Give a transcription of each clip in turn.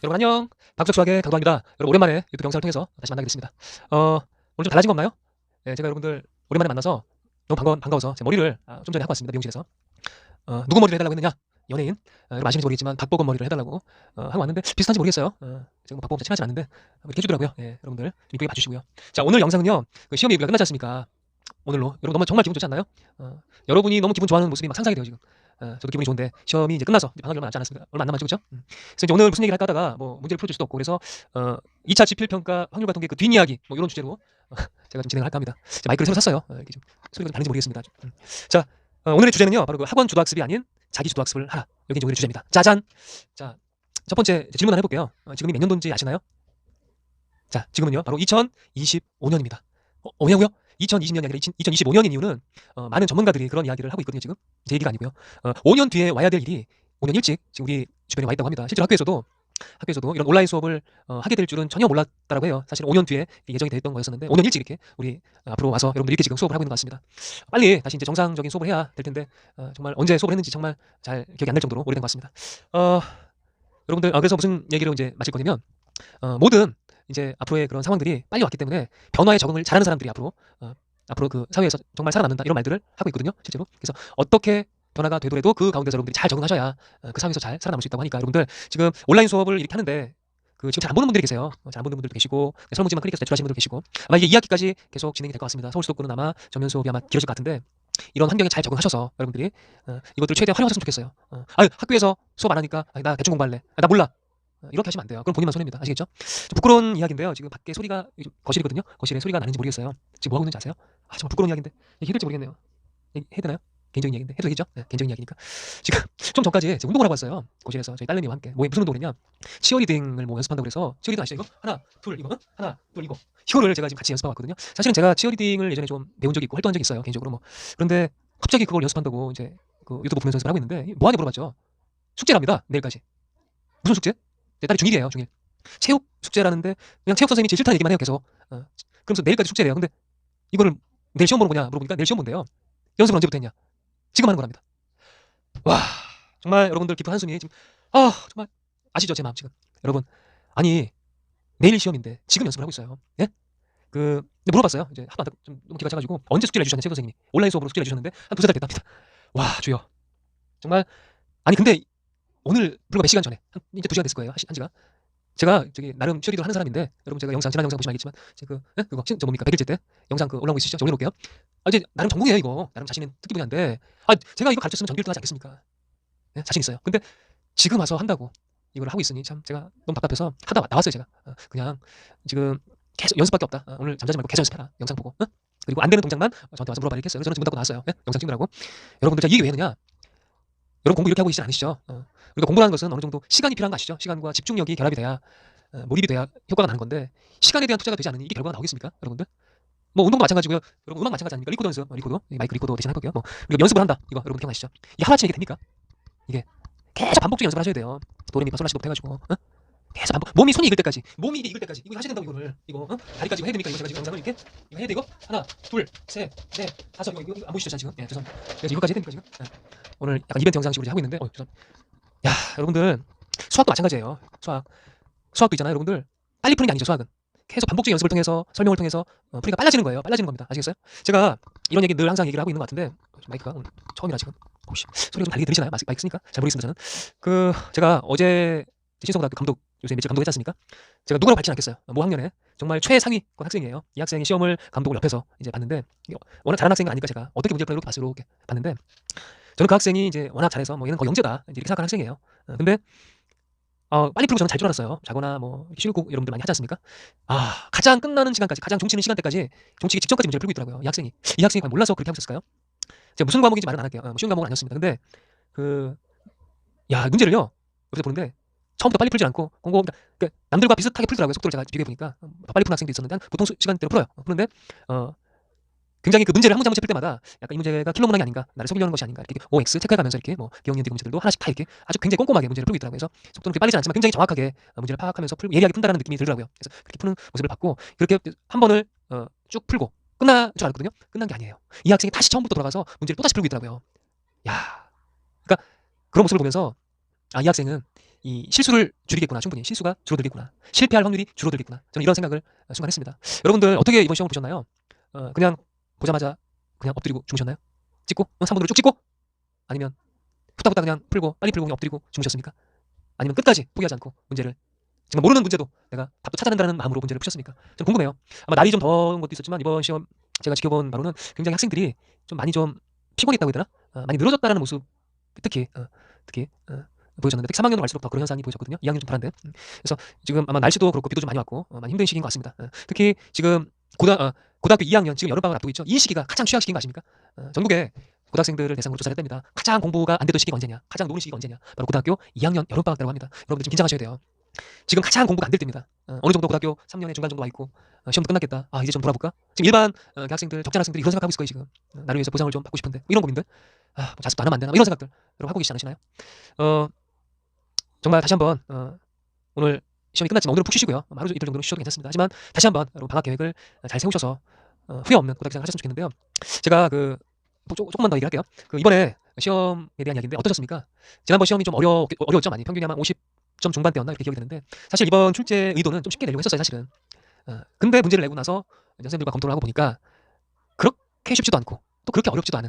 여러분 안녕. 방구석 수학의 강도입니다. 여러분 오랜만에 유튜브 영상을 통해서 다시 만나게 됐습니다. 오늘 좀 달라진 거 없나요? 네, 제가 여러분들 오랜만에 만나서 너무 반가워서 제 머리를 좀 전에 하고 왔습니다. 미용실에서. 누구 머리를 해달라고 했느냐? 연예인. 여러분 아시는지 모르겠지만 박보검 머리를 해달라고 하고 왔는데 비슷한지 모르겠어요. 제가 뭐 박보검 친하지 않는데 이렇게 해주더라고요. 예, 여러분들 이쁘게 봐주시고요. 자, 오늘 영상은요. 그 시험 예비가 끝났지 않습니까? 오늘로. 여러분 너무 정말 기분 좋지 않나요? 여러분이 너무 기분 좋아하는 모습이 막 상상이 돼요 지금. 저도 기분이 좋은데 시험이 이제 끝나서 이제 방학이 얼마 남지 않았습니다. 얼마 안 남았죠, 그렇죠? 그래서 이제 오늘 무슨 얘기를 할까 하다가 뭐 문제를 풀어줄 수도 없고 그래서 2차 지필평가 확률과 통계 그 뒷이야기 뭐 이런 주제로 제가 좀 진행을 할까 합니다. 마이크를 새로 샀어요. 이게 좀 소리가 좀 다른지 모르겠습니다. 자, 오늘의 주제는요 바로 그 학원 주도학습이 아닌 자기 주도학습을 하라. 여기 이제 오늘의 주제입니다. 짜잔. 자, 첫 번째 질문 하나 해볼게요. 지금이 몇 년도인지 아시나요? 자, 지금은요 바로 2025년입니다. 왜냐고요? 2020년이 아니라 2025년인 이유는 많은 전문가들이 그런 이야기를 하고 있거든요. 지금 제 얘기가 아니고요. 5년 뒤에 와야 될 일이 5년 일찍 지금 우리 주변에 와 있다고 합니다. 실제로 학교에서도 이런 온라인 수업을 하게 될 줄은 전혀 몰랐다라고 해요. 사실 5년 뒤에 예정이 됐던 거였었는데 5년 일찍 이렇게 우리 앞으로 와서 여러분들 이렇게 지금 수업을 하고 있는 것 같습니다. 빨리 다시 이제 정상적인 수업을 해야 될 텐데 정말 언제 수업을 했는지 정말 잘 기억이 안 날 정도로 오래된 것 같습니다. 여러분들 그래서 무슨 얘기로 이제 마칠 거냐면 모든 이제 앞으로의 그런 상황들이 빨리 왔기 때문에 변화에 적응을 잘하는 사람들이 앞으로 그 사회에서 정말 살아남는다 이런 말들을 하고 있거든요. 실제로. 그래서 어떻게 변화가 되더라도 그 가운데서 여러분들이 잘 적응하셔야 그 사회에서 잘 살아남을 수 있다고 하니까 여러분들 지금 온라인 수업을 이렇게 하는데 그 지금 잘 안 보는 분들이 계세요. 잘 안 보는 분들도 계시고 설문지만 클릭해서 제출하시는 분들도 계시고 아마 이게 2학기까지 계속 진행이 될 것 같습니다. 서울 수도권은 아마 전면 수업이 아마 길어질 것 같은데 이런 환경에 잘 적응하셔서 여러분들이 이것들 최대한 활용하셨으면 좋겠어요. 학교에서 수업 안 하니까 나 대충 공부할래. 나 몰라. 이렇게 하시면 안 돼요. 그럼 본인만 손해입니다. 아시겠죠? 좀 부끄러운 이야기인데요. 지금 밖에 소리가 거실이거든요. 거실에 소리가 나는지 모르겠어요. 지금 뭐 하고 있는지 아세요? 정말 부끄러운 이야기인데 이게 해될지 모르겠네요. 해야 되나요? 개인적인 이야기인데 해도 되겠죠? 네, 개인적인 이야기니까 지금 좀 전까지 제가 운동을 하고 왔어요. 거실에서 저희 딸내미와 함께 무슨 운동을 했냐? 치어리딩을 뭐 연습한다고 그래서 치어리딩 아시죠? 이거 하나 둘 이거 하나 둘 이거를 제가 지금 같이 연습하고 왔거든요. 사실은 제가 치어리딩을 예전에 좀 배운 적이 있고 활동한 적이 있어요. 개인적으로 뭐 그런데 갑자기 그걸 연습한다고 이제 그 유튜브 보면서 연습을 하고 있는데 뭐 하냐 물어봤죠. 숙제랍니다. 내일까지. 무슨 숙제? 내 딸이 중1이에요. 중1. 체육 숙제라는데 그냥 체육 선생님이 제일 싫다는 얘기만 해요. 계속. 그러면서 내일까지 숙제래요. 근데 이거를 내일 시험 보는 거냐 물어보니까 내일 시험 본대요. 연습을 언제부터 했냐? 지금 하는 거랍니다. 와, 정말 여러분들 깊은 한숨이 지금 정말 아시죠? 제 마음 지금. 여러분, 아니 내일 시험인데 지금 연습을 하고 있어요. 예? 근데 물어봤어요. 이제 하도 좀 너무 기가 차가지고 언제 숙제를 해주셨냐 체육 선생님이. 온라인 수업으로 숙제를 해주셨는데 한 두세 달 됐답니다. 와, 주여. 정말 아니 근데 오늘 불과 몇 시간 전에 이제 2시간 됐을 거예요. 한 시간. 제가 저기 나름 취업도 하는 사람인데 여러분 제가 지난 영상 보시면 알겠지만 제가 그거 저 뭡니까 100일째 때 영상 올라오고 있으시죠? 저 올려놓을게요. 이제 나름 전공이에요 이거. 나름 자신의 특기 분야인데 제가 이거 가르쳤으면 전교 1등 하지 않겠습니까? 네? 자신 있어요. 근데 지금 와서 한다고 이걸 하고 있으니 참 제가 너무 답답해서 하다 나왔어요 제가. 그냥 지금 계속 연습밖에 없다. 오늘 잠자지 말고 계속 연습해라. 영상 보고. 그리고 안 되는 동작만 저한테 와서 물어봐 이렇게 했어요. 그래서 저는 지문 닫고 나왔어요. 영상 찍느라고. 여러분들 제가 이 얘기 왜 했느냐? 여러분 공부 이렇게 하고 계시지 않으시죠? 우리가 공부라는 것은 어느 정도 시간이 필요한 거 아시죠? 시간과 집중력이 결합이 돼야 몰입이 돼야 효과가 나는 건데 시간에 대한 투자가 되지 않으니 이게 결과가 나오겠습니까? 여러분들? 뭐 운동도 마찬가지고요. 여러분 음악 마찬가지 아닙니까? 리코더 연습, 마이크 리코더 대신 할 거고요. 뭐 우리가 연습을 한다. 이거 여러분 기억나시죠? 이게 하루아침에 이게 됩니까? 이게 계속 반복적인 연습을 하셔야 돼요. 도레미파 솔라시도부터 해가지고 계속 반복. 손이 익을 때까지, 몸이 이게 익을 때까지 이거 하셔야 된다고 이거를 다리까지 이거 해야 됩니까? 이거 제가 지금 영상을 이렇게 이거 해야 돼 이거 하나, 둘, 셋, 넷, 다섯 이거 안 보시죠 지금? 예, 죄송합니다. 그래서 이거까지 해야 됩니까 지금? 오늘 약간 이벤트 영상식으로 하고 있는데 죄송합니다. 야, 여러분들 수학도 마찬가지예요. 수학도 있잖아요, 여러분들. 빨리 푸는 게 아니죠, 수학은. 계속 반복적인 연습을 통해서 설명을 통해서 풀이가 빨라지는 거예요. 빨라지는 겁니다. 아시겠어요? 제가 이런 얘기 늘 항상 얘기를 하고 있는 것 같은데 마이크가 오늘 처음이라 지금 혹시 소리가 좀 다르게 들리시나요? 마이크 쓰니까 잘 모르겠습니다. 저는 제가 어제 신성고등학교 감독 요새 며칠 감독했지 않습니까? 제가 누구라고 밝히진 않겠어요. 모 학년에 정말 최상위권 학생이에요. 이 학생이 시험을 감독을 옆에서 이제 봤는데 워낙 잘하는 학생은 아니까 제가 어떻게 문제를 풀까 봤어요. 이렇게 봤는데 저는 그 학생이 이제 워낙 잘해서 얘는 거의 영재다 이렇게 생각하는 학생이에요. 근데 빨리 풀고 저는 잘 줄 알았어요. 자거나 뭐 쉬고 여러분들 많이 하지 않습니까? 가장 끝나는 시간까지 가장 종치는 시간대까지 종치기 직전까지 문제를 풀고 있더라고요. 이 학생이 과연 몰라서 그렇게 하고 있었을까요? 제가 무슨 과목인지 말은 안 할게요. 쉬운 과목은 아니었습니다. 근데 문제를요 여기서 보는데 처음부터 빨리 풀지 않고 남들과 비슷하게 풀더라고요. 속도를 제가 비교해 보니까 빨리 푸는 학생도 있었는데 보통 시간대로 풀어요. 푸는데 굉장히 그 문제를 한 문제 풀 때마다 약간 이 문제가 킬러 문항이 아닌가, 나를 속이려는 것이 아닌가 이렇게 OX 체크해가면서 이렇게 뭐 기억니은 디귿 문제들도 하나씩 다 이렇게 아주 굉장히 꼼꼼하게 문제를 풀고 있더라고요. 그래서 속도는 그렇게 빠르지 않지만 굉장히 정확하게 문제를 파악하면서 풀고 예리하게 푼다는 느낌이 들더라고요. 그래서 그렇게 푸는 모습을 봤고 그렇게 한 번을 쭉 풀고 끝날 줄 알았거든요. 끝난 게 아니에요. 이 학생이 다시 처음부터 돌아가서 문제를 또 다시 풀고 있더라고요. 야, 그러니까 그런 모습을 보면서 이 학생은 이 실수를 줄이겠구나. 충분히 실수가 줄어들겠구나. 실패할 확률이 줄어들겠구나. 저는 이런 생각을 순간 했습니다. 여러분들 어떻게 이번 시험을 보셨나요? 그냥 보자마자 그냥 엎드리고 주무셨나요? 찍고 3분으로 쭉 찍고 아니면 후딱후딱 그냥 풀고 빨리 풀고 그냥 엎드리고 주무셨습니까? 아니면 끝까지 포기하지 않고 문제를 정말 모르는 문제도 내가 답도 찾아낸다는 마음으로 문제를 푸셨습니까? 좀 궁금해요. 아마 날이 좀 더운 것도 있었지만 이번 시험 제가 지켜본 바로는 굉장히 학생들이 좀 많이 좀 피곤했다고 해야 되나? 많이 늘어졌다는 모습 특히 보여졌는데 특히 3학년으로 갈수록 더 그런 현상이 보여졌거든요. 2학년 좀 덜한데. 그래서 지금 아마 날씨도 그렇고 비도 좀 많이 왔고 많이 힘든 시기인 것 같습니다. 특히 지금 고등학교 2학년 지금 여름방학 앞두고 있죠. 이 시기가 가장 취약 시기인 거 아십니까? 전국에 고등학생들을 대상으로 조사를 했답니다. 가장 공부가 안 되던 시기가 언제냐? 가장 노는 시기가 언제냐? 바로 고등학교 2학년 여름방학 때라고 합니다. 여러분들 좀 긴장하셔야 돼요. 지금 가장 공부가 안 될 때입니다. 어느 정도 고등학교 3년의 중간 정도 와 있고 시험도 끝났겠다. 이제 좀 놀아볼까? 지금 일반 학생들, 적잖은 학생들이 이런 생각하고 있을 거예요. 지금 나를 위해서 보상을 좀 받고 싶은데 이런 고민들, 뭐 자습도 안 하면 안 되나? 이런 생각들 여러분 하고 계시지 않으시나요? 정말 다시 한번 오늘 시험이 끝났지만 오늘은 푹 쉬시고요. 하루 이틀 정도는 쉬셔도 괜찮습니다. 하지만 다시 한번 여러분 방학 계획을 잘 세우셔서 후회 없는 고등학교 생활 하셨으면 좋겠는데요. 제가 조금만 더 얘기할게요. 이번에 시험에 대한 이야기인데 어떠셨습니까? 지난번 시험이 좀 어려웠죠 많이. 평균이 아마 50점 중반대였나 이렇게 기억이 되는데 사실 이번 출제 의도는 좀 쉽게 내려고 했었어요 사실은. 근데 문제를 내고 나서 선생님들과 검토를 하고 보니까 그렇게 쉽지도 않고 또 그렇게 어렵지도 않은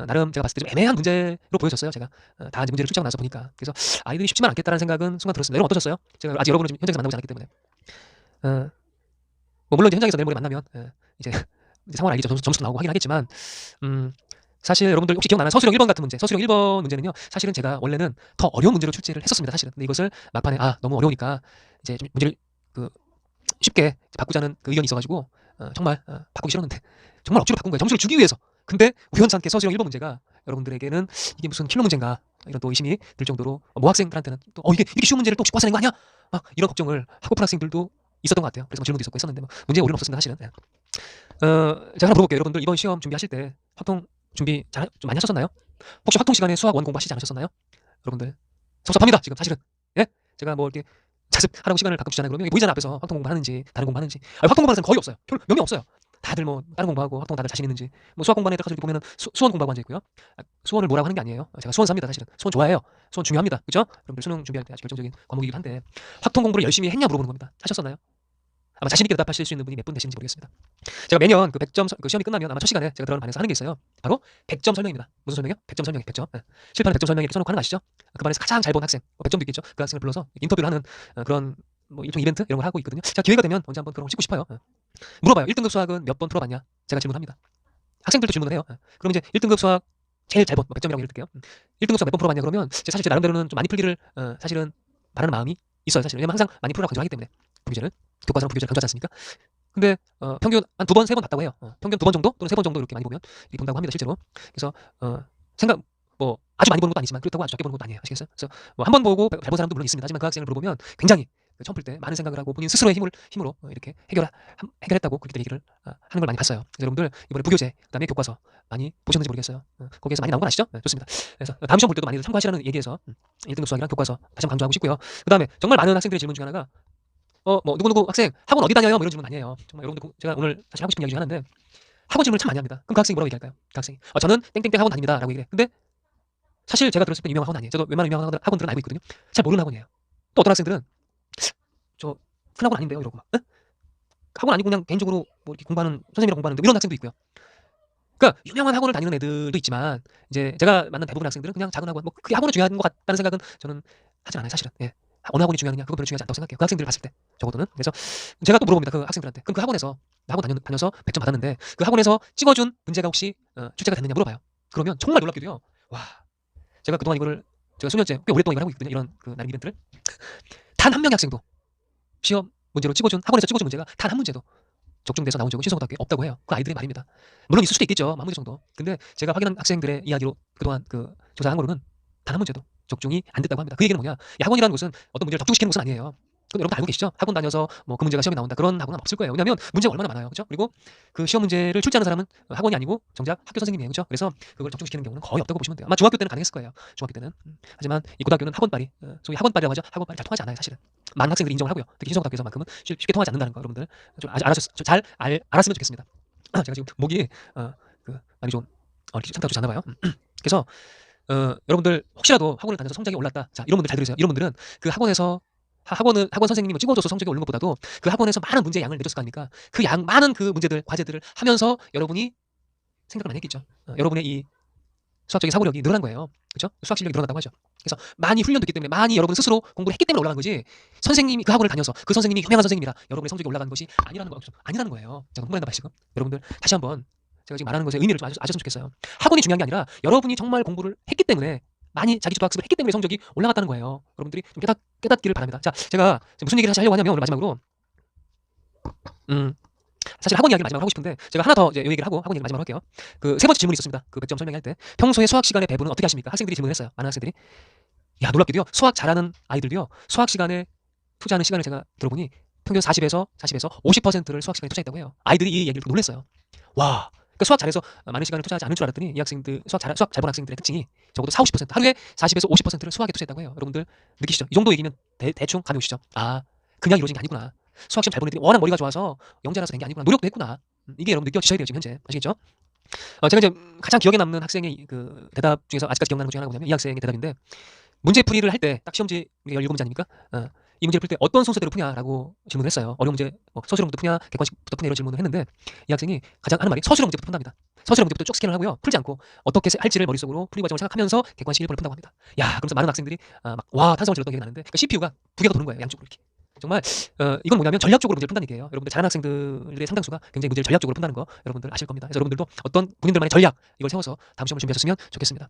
나름 제가 봤을 때 좀 애매한 문제로 보여졌어요. 제가 다 이제 문제를 출제하고 나서 보니까. 그래서 아이들이 쉽지만 않겠다는 생각은 순간 들었습니다. 여러분 어떠셨어요? 제가 아직 여러분을 지금 현장에서 만나보지 않았기 때문에 뭐 물론 이제 현장에서 내일 모레 만나면 이제 상황을 알겠죠. 점수도 나오고 하긴 하겠지만 사실 여러분들 혹시 기억나나요? 서술형 1번 같은 문제. 서술형 1번 문제는요. 사실은 제가 원래는 더 어려운 문제로 출제를 했었습니다. 사실은. 근데 이것을 막판에 너무 어려우니까 이제 좀 문제를 쉽게 바꾸자는 의견이 있어가지고 정말 바꾸기 싫었는데 정말 억지로 바꾼 거예요. 점수를 주기 위해서. 근데 우연찮게 서술형 1번 문제가 여러분들에게는 이게 무슨 킬러 문제인가 이런 또 의심이 들 정도로 모학생들한테는 또 이게 이렇게 쉬운 문제를 또 혹시 꽈서 낸 거 아니야? 이런 걱정을 하고픈 학생들도 있었던 것 같아요. 그래서 질문도 있었고 했었는데 문제에 오류는 없었습니다. 사실은. 제가 하나 물어볼게요. 여러분들 이번 시험 준비하실 때 확통 준비 좀 많이 하셨었나요? 혹시 확통 시간에 수학 원 공부하시지 않으셨었나요? 여러분들 섭섭합니다. 지금 사실은. 예? 제가 뭐 이렇게 자습하라고 시간을 가끔 주잖아요. 그러면 보이잖아 앞에서 확통 공부하는지 다른 공부하는지. 확통 공부하는 사람 거의 없어요. 몇 명 없어요. 다들 뭐 다른 공부하고 확통 다들 자신 있는지. 뭐 수학 공부하는 애들 가서 이렇게 보면은 수원 공부하고 앉아 있고요. 수원을 뭐라고 하는 게 아니에요. 제가 수원 삽니다. 사실은. 수원 좋아해요. 수원 중요합니다. 그죠? 여러분들 수능 준비할 때 아주 결정적인 과목이긴 한데 확통 공부를 열심히 했냐 물어보는 겁니다. 하셨었나요? 아마 자신 있게 대답하실 수 있는 분이 몇 분 되시는지 모르겠습니다. 제가 매년 100점 시험이 끝나면 아마 첫 시간에 제가 들어가는 반에서 하는 게 있어요. 바로 100점 설명입니다. 무슨 설명이요? 100점 설명이에요. 100점. 실패하는 100점 설명 이렇게 써놓고 하는 거 아시죠? 그 반에서 가장 잘 본 학생, 100점도 있겠죠. 그 학생을 불러서 인터뷰를 하는 그런 뭐 일종 이벤트 이런 걸 하고 있거든요. 제가 기회가 되면 언제 한번 그런 걸 찍고 싶어요. 물어봐요. 1등급 수학은 몇 번 풀어봤냐? 제가 질문합니다. 학생들도 질문을 해요. 그럼 이제 1등급 수학 제일 잘 본 100점이라고 예를 들게요. 1등급 수학 몇 번 풀어봤냐 그러면 사실 제 나름대로는 좀 많이 풀기를 사실은 바라는 마음이 있어요. 사실. 왜냐면 항상 많이 풀으라고 강조하기 때문에 부교재를 교과서랑 부교재를 강조하지 않습니까? 근데 평균 한 2번, 3번 봤다고 해요. 평균 2번 정도 또는 3번 정도 이렇게 많이 보면 이렇게 본다고 합니다. 실제로. 그래서 생각 뭐 아주 많이 보는 것도 아니지만 그렇다고 아주 적게 보는 것도 아니에요. 아시겠어요? 그래서 뭐 한 번 보고 잘 본 사람도 물론 있습니다. 하지만 그 학생을 물어보면 굉장히 처음 풀 때 많은 생각을 하고 본인 스스로의 힘으로 이렇게 해결했다고 그렇게 얘기를 하는 걸 많이 봤어요. 그래서 여러분들 이번에 부교재 그다음에 교과서 많이 보셨는지 모르겠어요. 거기에서 많이 나온 건 아시죠? 좋습니다. 그래서 다음 시험 볼 때도 많이들 참고하시라는 얘기에서 1등급 수학이랑 교과서 다시 한번 강조하고 싶고요. 그다음에 정말 많은 학생들의 질문 중에 하나가 뭐 누구누구 학생 학원 어디 다녀요? 뭐 이런 질문 많이 해요. 정말 여러분들 제가 오늘 사실 하고 싶은 이야기 중에 하나인데 학원 질문을 참 많이 합니다. 그럼 그 학생이 뭐라고 얘기할까요? 그 학생이 저는 땡땡땡 학원 다닙니다라고 얘기해. 근데 사실 제가 들었을 때 유명한 학원 아니에요. 저도 웬만한 유명한 학원들은 알고 있거든요. 잘 모르는 학원이에요. 또 어떤 학생들은 저 큰 학원 아닌데요 이러고 막 학원 아니고 그냥 개인적으로 뭐 이렇게 공부하는 선생님이랑 공부하는데 이런 학생도 있고요. 그러니까 유명한 학원을 다니는 애들도 있지만 이제 제가 만난 대부분 학생들은 그냥 작은 학원 뭐 그게 학원이 중요한 것 같다는 생각은 저는 하지 않아요 사실은. 예. 어느 학원이 중요하느냐 그건 별로 중요하지 않다고 생각해요. 그 학생들을 봤을 때 적어도는. 그래서 제가 또 물어봅니다. 그 학생들한테. 그럼 그 학원에서 학원 다녀서 100점 받았는데 그 학원에서 찍어준 문제가 혹시 출제가 됐느냐 물어봐요. 그러면 정말 놀랍게도요. 와 제가 그동안 이거를 제가 수년째 꽤 오랫동안 이걸 하고 있거든요. 이런 나름 이벤트를 단 한 명의 학생도 시험 문제로 학원에서 찍어준 문제가 단 한 문제도 적중돼서 나온 적은 신성고등학교에 없다고 해요. 그 아이들의 말입니다. 물론 있을 수도 있겠죠. 한 문제 정도. 근데 제가 확인한 학생들의 이야기로 그동안 조사한 거로는 단 한 문제도 적중이 안 됐다고 합니다. 그 얘기는 뭐냐? 학원이라는 곳은 어떤 문제를 적중시키는 곳은 아니에요. 그건 여러분 알고 계시죠? 학원 다녀서 뭐 그 문제가 시험에 나온다 그런 학원은 없을 거예요. 왜냐하면 문제가 얼마나 많아요, 그렇죠? 그리고 그 시험 문제를 출제하는 사람은 학원이 아니고 정작 학교 선생님이에요, 그렇죠? 그래서 그걸 적중시키는 경우는 거의 없다고 보시면 돼요. 아마 중학교 때는 가능했을 거예요. 중학교 때는. 하지만 이 고등학교는 학원빨이 소위 학원빨이라고 하죠. 학원빨이 잘 통하지 않아요, 사실은. 많은 학생들이 인정을 하고요. 특히 신성고등학교에서만큼은 쉽게 통하지 않는다는 거 여러분들 좀 잘 알았으면 좋겠습니다. 제가 지금 목이 많이 좀 이렇게 상태가 좋지 않나 봐요. 그래서 여러분들 혹시라도 학원을 다녀서 성적이 올랐다. 자, 이런 분들 잘 들으세요. 이런 분들은 그 학원 선생님이 찍어줘서 성적이 오른 것보다도 그 학원에서 많은 문제 양을 내줬을 거 아닙니까? 그 많은 그 문제들, 과제들을 하면서 여러분이 생각을 많이 했겠죠. 여러분의 이 수학적인 사고력이 늘어난 거예요. 그렇죠? 수학 실력이 늘어났다고 하죠. 그래서 많이 훈련됐기 때문에, 많이 여러분 스스로 공부를 했기 때문에 올라간 거지, 선생님이 그 학원을 다녀서 그 선생님이 유명한 선생님이라 여러분의 성적이 올라간 것이 아니라는 거예요. 자, 공부한다 봐, 지금. 여러분들 다시 한번 제가 지금 말하는 것의 의미를 좀 아셨으면 좋겠어요. 학원이 중요한 게 아니라 여러분이 정말 공부를 했기 때문에, 많이 자기주도 학습을 했기 때문에 성적이 올라갔다는 거예요. 여러분들이 좀 깨닫기를 바랍니다. 자, 제가 무슨 얘기를 하려고 하냐면, 오늘 마지막으로 사실 학원 이야기를 마지막으로 하고 싶은데, 제가 하나 더 이제 이 얘기를 하고 학원 얘기를 마지막으로 할게요. 그 세 번째 질문이 있었습니다. 그 100점 설명할 때 평소에 수학 시간의 배분은 어떻게 하십니까? 학생들이 질문을 했어요. 많은 학생들이. 야, 놀랍게도요, 수학 잘하는 아이들도요, 수학 시간에 투자하는 시간을 제가 들어보니 평균 40에서 50%를 수학 시간에 투자했다고 해요. 아이들이 이 얘기를 듣고 놀랐어요. 와, 그러니까 수학 잘해서 많은 시간을 투자하지 않을 줄 알았더니, 이 학생들, 수학 잘 본 학생들의 특징이 적어도 40, 50%, 하루에 40에서 50%를 수학에 투자했다고 해요. 여러분들 느끼시죠? 이 정도 얘기면 대충 감이 오시죠? 아, 그냥 이루어진 게 아니구나. 수학 시험 잘 본 애들이 워낙 머리가 좋아서 영재라서 된 게 아니구나. 노력도 했구나. 이게 여러분 느껴지셔야 돼요, 지금 현재. 아시겠죠? 제가 이제 가장 기억에 남는 학생의 그 대답 중에서 아직까지 기억나는 것 중에 하나가 뭐냐면, 이 학생의 대답인데, 문제풀이를 할 때 딱 시험지, 우리가 17문제 아닙니까? 이 문제를 풀 때 어떤 순서대로 푸냐라고 질문을 했어요. 어려운 문제, 서술형 문제부터 푸냐, 객관식부터 푸냐, 이런 질문을 했는데, 이 학생이 가장 하는 말이 서술형 문제부터 푼답니다. 서술형 문제부터 쭉 스캔을 하고요, 풀지 않고 어떻게 할지를 머릿속으로 풀이 과정을 생각하면서 객관식 1번을 푼다고 합니다. 야, 그러면서 많은 학생들이 막 와, 탄성을 질렀던 기억이 나는데, 그러니까 CPU가 두 개가 도는 거예요, 양쪽으로 이렇게. 정말 이건 뭐냐면 전략적으로 문제를 푼다는 얘기예요. 여러분들 잘하는 학생들의 상당수가 굉장히 문제를 전략적으로 푼다는 거 여러분들 아실 겁니다. 그래서 여러분들도 어떤 본인들만의 전략, 이걸 세워서 다음 시험을 준비하셨으면 좋겠습니다.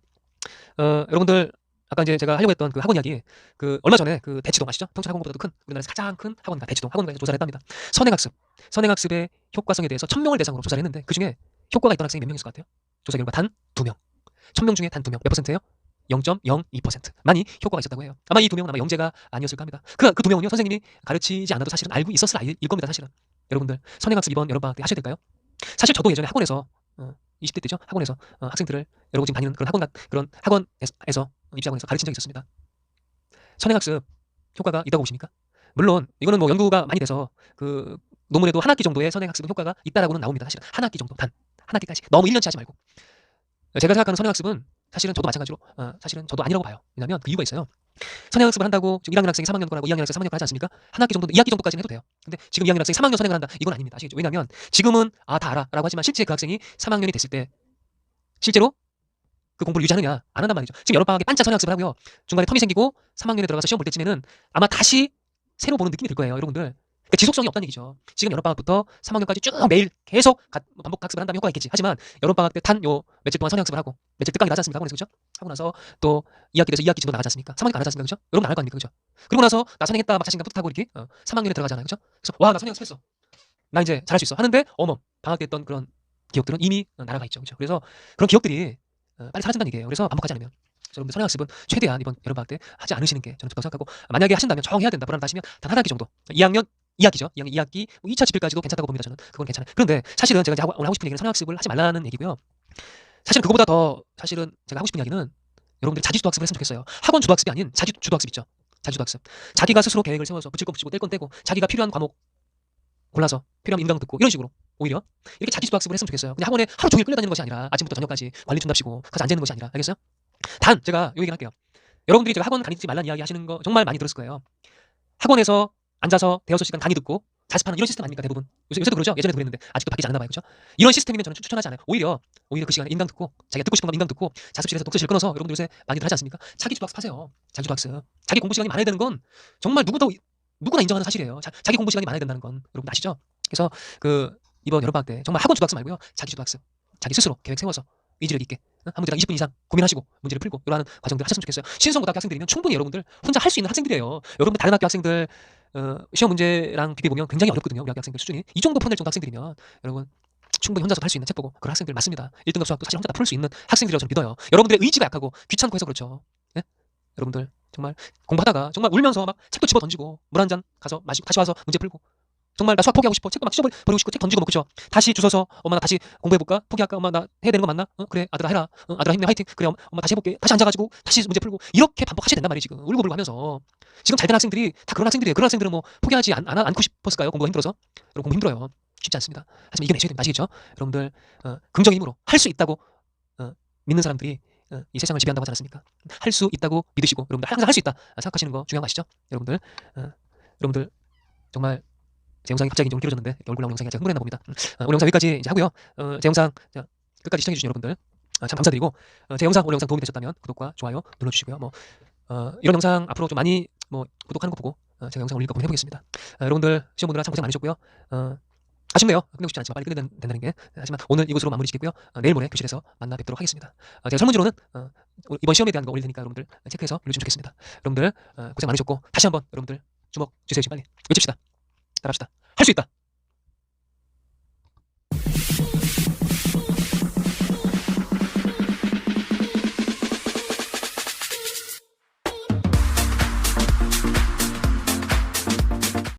여러분들 아까 이제 제가 하려고 했던 그 학원 이야기, 그 얼마 전에 그 대치동 아시죠? 평촌학원보다도 큰, 우리나라에서 가장 큰 학원가 대치동 학원가에서 조사를 했답니다. 선행학습의 효과성에 대해서 1000명을 대상으로 조사를 했는데, 그 중에 효과가 있던 학생이 몇 명이었을 것 같아요? 조사 결과 단 2명. 1000명 중에 단 2명. 몇 퍼센트예요? 0.02%만이 효과가 있었다고 해요. 아마 이 2명은 아마 영재가 아니었을까 합니다. 그 2명은요, 선생님이 가르치지 않아도 사실은 알고 있었을 아이일 겁니다, 사실은. 여러분들 선행학습 이번 여름방학 때 하셔야 될까요? 사실 저도 예전에 학원에서 20대 때죠, 학원에서 학생들을, 여러분 지금 다니는 그런 학원에서 입시학원에서 가르친 적이 있었습니다. 선행학습 효과가 있다고 보십니까? 물론 이거는 뭐 연구가 많이 돼서 그 논문에도 한 학기 정도의 선행학습은 효과가 있다라고는 나옵니다. 사실은 한 학기 정도, 단 한 학기까지, 너무 1년치 하지 말고. 제가 생각하는 선행학습은 사실은 저도 마찬가지로 사실은 저도 아니라고 봐요. 왜냐하면 그 이유가 있어요. 선행학습을 한다고 지금 1학년 학생이 3학년 거라고 2학년 학생이 3학년 거 하지 않습니까? 한 학기 정도, 2학기 정도까지는 해도 돼요. 근데 지금 2학년 학생이 3학년 선행을 한다, 이건 아닙니다. 아시겠죠? 왜냐하면 지금은 다 알아 라고 하지만, 실제 그 학생이 3학년이 됐을 때 실제로 그 공부를 유지하느냐, 안 한단 말이죠. 지금 여름방학에 반짝 선행학습을 하고요, 중간에 텀이 생기고 3학년에 들어가서 시험 볼 때쯤에는 아마 다시 새로 보는 느낌이 들 거예요, 여러분들. 그러니까 지속성이 없다는 얘기죠. 지금 여름방학부터 3학년까지 쭉 매일 계속 반복 학습을 한다면 효과가 있겠지. 하지만 여름방학 때 단 요 며칠 동안 선행학습을 하고, 며칠 특강이 나지 않습니까? 학원에서, 그죠? 하고 나서 또 2학기 돼서 2학기 진도 나가지 않습니까? 3학년 안 하지 않습니까? 그죠? 여러분 안 할 거 아닙니까? 그죠? 그리고 나서 나 선행했다 막 자신감 뿌듯하고 이렇게 3학년에 들어가잖아요. 그죠? 그래서 와, 나 선행학습했어, 나 이제 잘할 수 있어 하는데, 어머, 방학 때 했던 그런 기억들은 이미 날아가 있죠. 그죠? 그래서 그런 기억들이 빨리 사라진다는 얘기예요. 그래서 반복하지 않으면 여러분들 선행학습은 최대한 이번 여름방학 때 하지 않으시는 게 저는 좋다고 생각하고, 만약에 하신다면 정 해야 된다, 불안하다 하시면 단 한 학기 정도, 2학기죠. 2학기 2차 집필까지도 괜찮다고 봅니다. 저는 그건 괜찮아요. 그런데 사실은 제가 이제 오늘 하고 싶은 얘기는 선행학습을 하지 말라는 얘기고요. 사실 그거보다 더 사실은 제가 하고 싶은 이야기는, 여러분들이 자기주도 학습을 했으면 좋겠어요. 학원 주도 학습이 아닌 자기주도 학습 있죠. 자기주도 학습. 자기가 스스로 계획을 세워서 붙일 건 붙이고 뗄 건 떼고, 자기가 필요한 과목 골라서 필요한 인강 듣고, 이런 식으로 오히려 이렇게 자기주도 학습을 했으면 좋겠어요. 그냥 학원에 하루 종일 끌려다니는 것이 아니라, 아침부터 저녁까지 관리 준답시고 가서 앉아있는 것이 아니라. 알겠어요? 단 제가 요 얘기를 할게요. 여러분들이 제가 학원 다니지 말라는 이야기 하시는 거 정말 많이 들었을 거예요. 학원에서 앉아서 대여섯 시간 강의 듣고 자습하는 이런 시스템 아닙니까, 대부분? 요새도 그러죠? 예전에도 그랬는데 아직도 바뀌지 않나 봐요. 그죠? 이런 시스템이면 저는 추천하지 않아요. 오히려 그 시간에 인강 듣고, 자기가 듣고 싶은 건 인강 듣고, 자습실에서 독서실 끊어서, 여러분들 요새 많이들 하지 않습니까? 자기주도 학습하세요. 자기주도 학습. 자기 공부 시간이 많아야 되는 건 정말 누구나 인정하는 사실이에요. 자기 공부 시간이 많아야 된다는 건 여러분들 아시죠? 그래서 이번 여름방학 때 정말 학원 주도 학습 말고요, 자기주도 학습. 자기 스스로 계획 세워서 의지력 있게 한 문제당 20분 이상 고민하시고 문제를 풀고, 이러한 과정들 하셨으면 좋겠어요. 신성고등학교 학생들이면 충분히 여러분들 혼자 할 수 있는 학생들이에요. 여러분들 다른 학교 학생들 시험 문제랑 비교해보면 굉장히 어렵거든요. 우리 학교 학생들 수준이 이 정도 푸낼 정도 학생들이면 여러분 충분히 혼자서 할 수 있는 책 보고, 그런 학생들 맞습니다. 1등급 수학도 사실 혼자 다 풀 수 있는 학생들이라고 저는 믿어요. 여러분들의 의지가 약하고 귀찮고 해서 그렇죠. 예? 여러분들 정말 공부하다가 정말 울면서 막 책도 집어 던지고, 물 한 잔 가서 마시고 다시 와서 문제 풀고, 정말 나 수학 포기하고 싶어, 책도 막 찢어버리고 싶고, 책 던지고 막, 그죠? 다시 주워서 엄마 나 다시 공부해볼까? 포기할까? 엄마 나 해야 되는 거 맞나? 그래 아들아 해라. 아들아 힘내, 화이팅. 그래 엄마 다시 해볼게. 다시 앉아가지고 다시 문제 풀고, 이렇게 반복하셔야 된단 말이에요. 지금 울고불고 하면서. 지금 잘된 학생들이 다 그런 학생들이에요. 그런 학생들은 뭐 포기하지 않고 싶었을까요? 공부가 힘들어서? 여러분 공부 힘들어요. 쉽지 않습니다. 하지만 이겨내셔야 됩니다. 아시겠죠? 여러분들 긍정의 힘으로 할 수 있다고 믿는 사람들이 이 세상을 지배한다고 하지 않았습니까? 할 수 있다고 믿으시고 여러분들 항상 할 수 있다 생각하시는 거 중요한 거 아시죠? 여러분들 정말 제 영상이 갑자기 좀 길어졌는데 이렇게 얼굴 나오는 영상이 제가 흥분했나 봅니다. 오늘 영상 여기까지 이제 하고요. 제 영상 끝까지 시청해주신 여러분들 참 감사드리고 제 영상 오늘 영상 도움이 되셨다면 구독과 좋아요 눌러주시고요. 이런 영상 앞으로 좀 많이 구독하는 거 보고 제가 영상 올릴 거 해보겠습니다. 여러분들 시험 보느라 참 고생 많으셨고요. 아쉽네요. 끝내고 싶지 않지만 빨리 끝내야 된다는 게. 하지만 오늘 이것으로 마무리 짓겠고요. 내일 모레 교실에서 만나 뵙도록 하겠습니다. 제가 설문지로는 이번 시험에 대한 거 올릴 테니까 여러분들 체크해서 올려주시면 좋겠습니다. 여러분들 고생 많으셨고 다시 한번 여러분들 주먹 쥐세요. 빨리 외칩시다. 따라합시다. 할 수 있다.